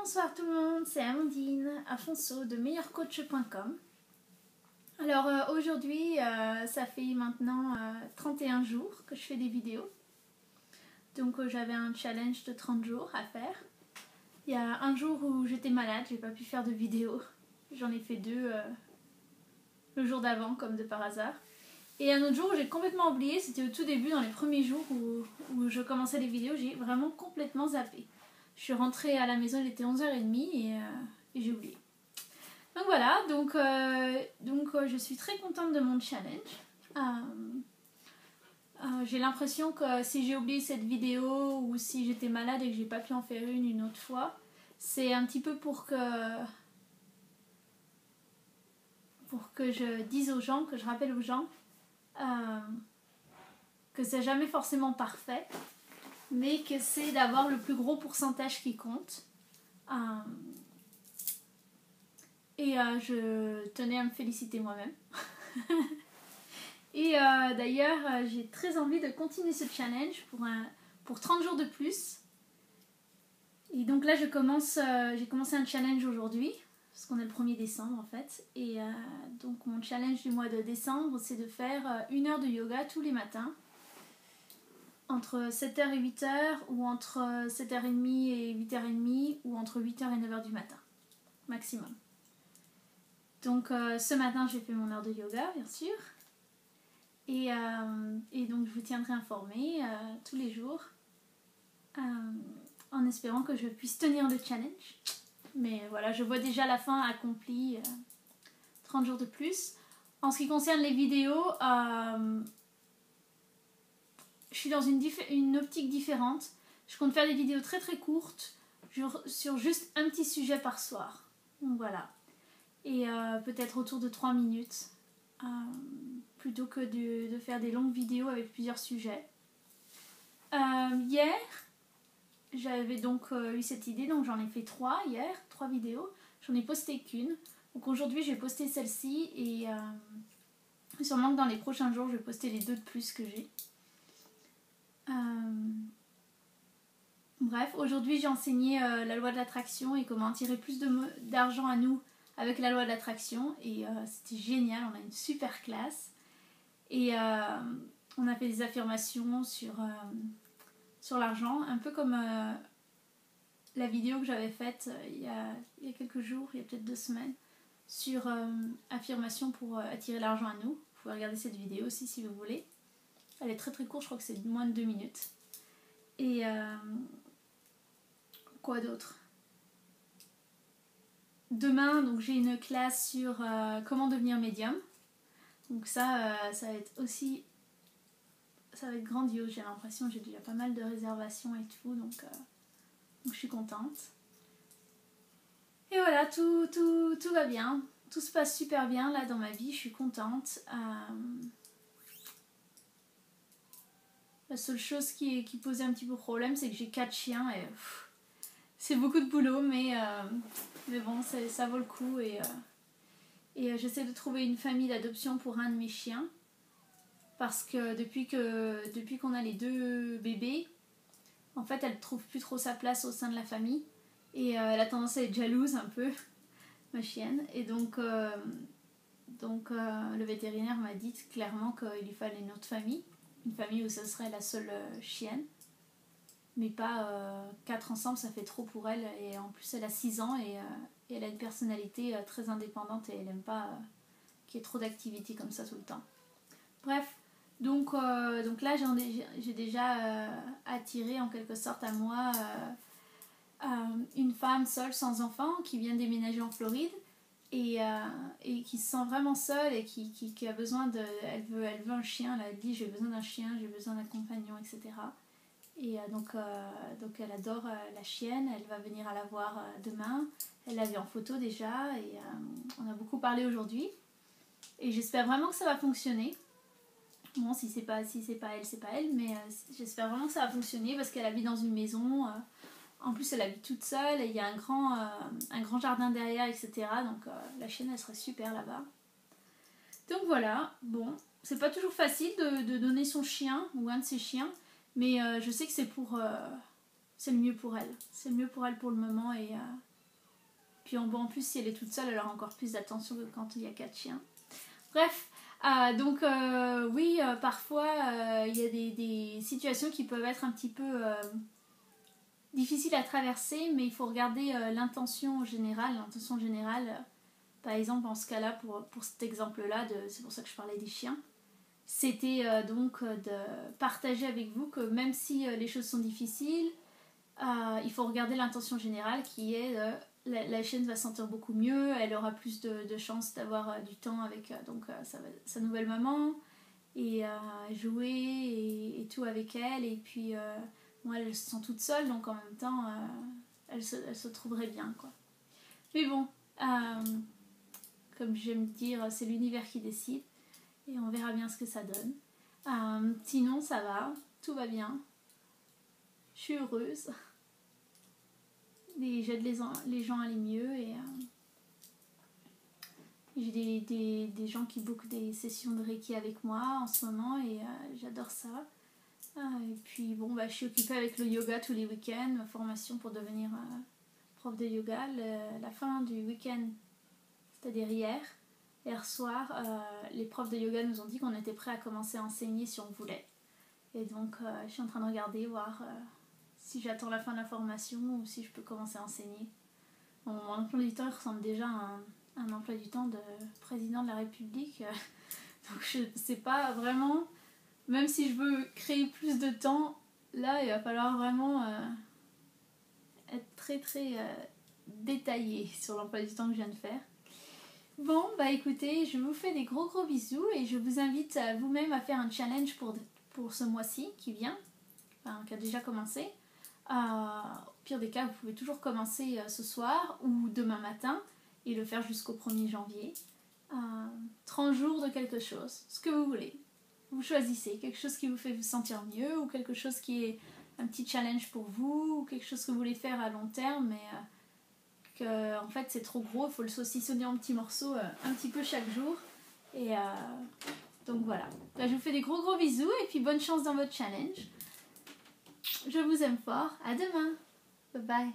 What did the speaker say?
Bonsoir tout le monde, c'est Amandine Afonso de meilleurcoach.com. Alors aujourd'hui, ça fait maintenant 31 jours que je fais des vidéos. Donc j'avais un challenge de 30 jours à faire. Il y a un jour où j'étais malade, j'ai pas pu faire de vidéo. J'en ai fait deux le jour d'avant, comme de par hasard. Et un autre jour où j'ai complètement oublié, c'était au tout début, dans les premiers jours où je commençais les vidéos, j'ai vraiment complètement zappé. Je suis rentrée à la maison, il était 11h30 et j'ai oublié. Donc voilà, je suis très contente de mon challenge. J'ai l'impression que si j'ai oublié cette vidéo ou si j'étais malade et que j'ai pas pu en faire une autre fois, c'est un petit peu pour que je dise aux gens, que je rappelle aux gens que c'est jamais forcément parfait, mais que c'est d'avoir le plus gros pourcentage qui compte. Je tenais à me féliciter moi-même. Et d'ailleurs, j'ai très envie de continuer ce challenge pour 30 jours de plus. Et donc là, j'ai commencé un challenge aujourd'hui, parce qu'on est le 1er décembre en fait. Et donc mon challenge du mois de décembre, c'est de faire 1 heure de yoga tous les matins, entre 7h et 8h, ou entre 7h30 et 8h30, ou entre 8h et 9h du matin, maximum. Donc ce matin, j'ai fait mon heure de yoga, bien sûr. Et donc je vous tiendrai informée tous les jours, en espérant que je puisse tenir le challenge. Mais voilà, je vois déjà la fin accomplie, 30 jours de plus. En ce qui concerne les vidéos, je suis dans une optique différente. Je compte faire des vidéos très très courtes sur juste un petit sujet par soir. Donc voilà. Et peut-être autour de 3 minutes. Plutôt que de faire des longues vidéos avec plusieurs sujets. Hier, j'avais donc eu cette idée, donc j'en ai fait 3 hier, 3 vidéos. J'en ai posté qu'une. Donc aujourd'hui, j'ai posté celle-ci et sûrement que dans les prochains jours, je vais poster les 2 de plus que j'ai. Bref, aujourd'hui, j'ai enseigné la loi de l'attraction et comment tirer plus d'argent à nous avec la loi de l'attraction. Et c'était génial, on a une super classe. Et on a fait des affirmations sur l'argent, un peu comme la vidéo que j'avais faite il y a quelques jours, il y a peut-être 2 semaines, sur affirmations pour attirer l'argent à nous. Vous pouvez regarder cette vidéo aussi si vous voulez. Elle est très très courte, je crois que c'est moins de 2 minutes. Et quoi d'autre ? Demain, donc, j'ai une classe sur comment devenir médium. Donc ça va être aussi... Ça va être grandiose, j'ai l'impression. J'ai déjà pas mal de réservations et tout, donc je suis contente. Et voilà, tout va bien. Tout se passe super bien là dans ma vie, je suis contente. La seule chose qui posait un petit peu problème, c'est que j'ai 4 chiens et c'est beaucoup de boulot, mais bon, ça vaut le coup. Et j'essaie de trouver une famille d'adoption pour un de mes chiens. Parce que depuis qu'on a les 2 bébés, en fait, elle ne trouve plus trop sa place au sein de la famille. Et elle a tendance à être jalouse un peu, ma chienne. Et donc le vétérinaire m'a dit clairement qu'il lui fallait une autre famille. Une famille où ce serait la seule chienne. Mais pas 4 ensemble, ça fait trop pour elle. Et en plus, elle a 6 ans et elle a une personnalité très indépendante et elle n'aime pas qu'il y ait trop d'activités comme ça tout le temps. Bref. Donc là, j'ai déjà attiré en quelque sorte à moi une femme seule sans enfant qui vient déménager en Floride et qui se sent vraiment seule et qui a besoin de... Elle veut un chien, elle a dit j'ai besoin d'un chien, j'ai besoin d'un compagnon, etc. Et donc elle adore la chienne, elle va venir à la voir demain. Elle l'a vue en photo déjà et on a beaucoup parlé aujourd'hui. Et j'espère vraiment que ça va fonctionner. Bon, si c'est pas elle, c'est pas elle, mais j'espère vraiment que ça va fonctionner parce qu'elle habite dans une maison. En plus, elle habite toute seule et il y a un grand jardin derrière, etc. Donc la chienne, elle serait super là-bas. Donc voilà, bon, c'est pas toujours facile de donner son chien ou un de ses chiens, mais je sais que c'est le mieux pour elle. C'est le mieux pour elle pour le moment et Puis en plus, si elle est toute seule, elle aura encore plus d'attention que quand il y a 4 chiens. Bref, donc oui, parfois, il y a des situations qui peuvent être un petit peu difficiles à traverser, mais il faut regarder l'intention générale. L'intention générale, par exemple, en ce cas-là, pour cet exemple-là, c'est pour ça que je parlais des chiens, c'était donc de partager avec vous que même si les choses sont difficiles, il faut regarder l'intention générale qui est la chienne va se sentir beaucoup mieux, elle aura plus de chances d'avoir du temps avec sa nouvelle maman et jouer et tout avec elle, et puis moi elle se sent toute seule, donc en même temps elle se trouverait bien, quoi. Mais bon, comme j'aime dire, c'est l'univers qui décide et on verra bien ce que ça donne. Sinon ça va, tout va bien, je suis heureuse. J'aide les gens à aller mieux, et j'ai des gens qui bookent des sessions de Reiki avec moi en ce moment, et j'adore ça. Et puis bon, je suis occupée avec le yoga tous les week-ends, ma formation pour devenir prof de yoga. La fin du week-end, c'est-à-dire hier soir, les profs de yoga nous ont dit qu'on était prêts à commencer à enseigner si on voulait. Et donc je suis en train de regarder, voir si j'attends la fin de la formation ou si je peux commencer à enseigner. Bon, mon emploi du temps ressemble déjà à un emploi du temps de président de la République. Donc je ne sais pas vraiment, même si je veux créer plus de temps, là il va falloir vraiment être très très détaillé sur l'emploi du temps que je viens de faire. Bon, écoutez, je vous fais des gros bisous et je vous invite vous-même à faire un challenge pour ce mois-ci qui vient, qui a déjà commencé. Au pire des cas, vous pouvez toujours commencer ce soir ou demain matin et le faire jusqu'au 1er janvier. 30 jours de quelque chose, ce que vous voulez. Vous choisissez quelque chose qui vous fait vous sentir mieux, ou quelque chose qui est un petit challenge pour vous, ou quelque chose que vous voulez faire à long terme, mais que en fait c'est trop gros, il faut le saucissonner en petits morceaux un petit peu chaque jour. Et donc voilà. Là, je vous fais des gros bisous et puis bonne chance dans votre challenge. Je vous aime fort. À demain. Bye bye.